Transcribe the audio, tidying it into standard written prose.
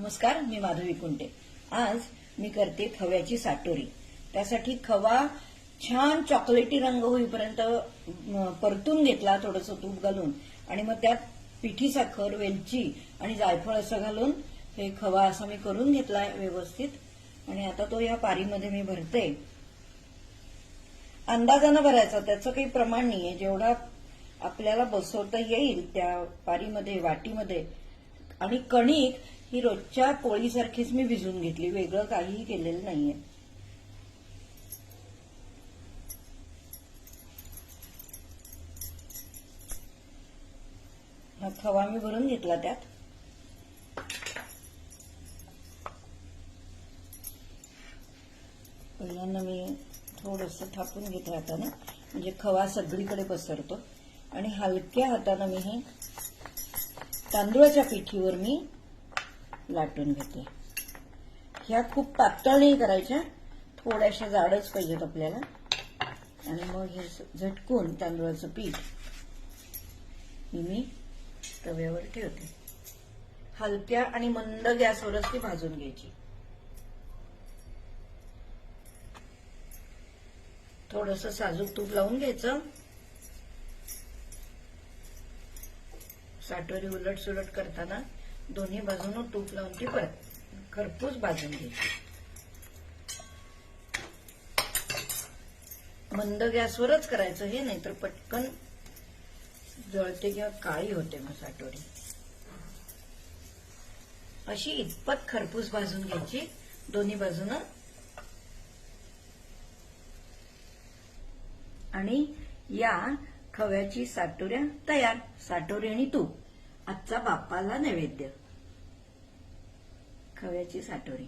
नमस्कार, मी माधवी कुंटे। आज मी करते खव्याची साटोरी। त्यासाठी खवा छान चॉकलेटी रंग होईपर्यंत परतून घेतला थोडंसं तूप घालून आणि मग त्यात पिठी साखर, वेलची आणि जायफळ असं घालून हे खवा असा मी करून घेतलाय व्यवस्थित। आणि आता तो या पारीमध्ये मी भरते। अंदाजानं भरायचा, त्याचं काही प्रमाण नाहीये, जेवढा आपल्याला बसवता येईल त्या पारीमध्ये, वाटीमध्ये। आणि कणिक ही रोजच्या पोळीसारखीच मी भिजवून घेतली, वेगळं काहीही केलेलं नाहीये। हा खवा मी भरून घेतला त्यात। पहिल्यांदा मी थोडंसं थापून घेते हाताने, म्हणजे खवा सगळीकडे पसरतो। आणि हलक्या हाताने मी हे तांदूळाच्या पिठीवर मी लाटून घेते। ह्या खूप पातळ नाही करायच्या, थोड्याशा जाडच पाहिजेत आपल्याला। आणि मग हे झटकून तांदूळाचं पीठ मी तव्यावर ठेवते। हलक्या आणि मंद गॅसवरच ती भाजून घ्यायची। थोडंसं साजूक तूप लावून घ्यायचं। साटोरी उलट सुलट करताना दोन्ही बाजूने तूप लावून ती परत खरपूस भाजून घ्यायची। मंद गॅसवरच करायचं हे, नाहीतर पटकन जळते किंवा काळी होते मग साटोरी। अशी इतपत खरपूस भाजून घ्यायची दोन्ही बाजूनं। आणि या खव्याची साटोऱ्या तयार। साटोरी आणि तूप, आजचा बाप्पाला नैवेद्य, खव्याची साटोरी।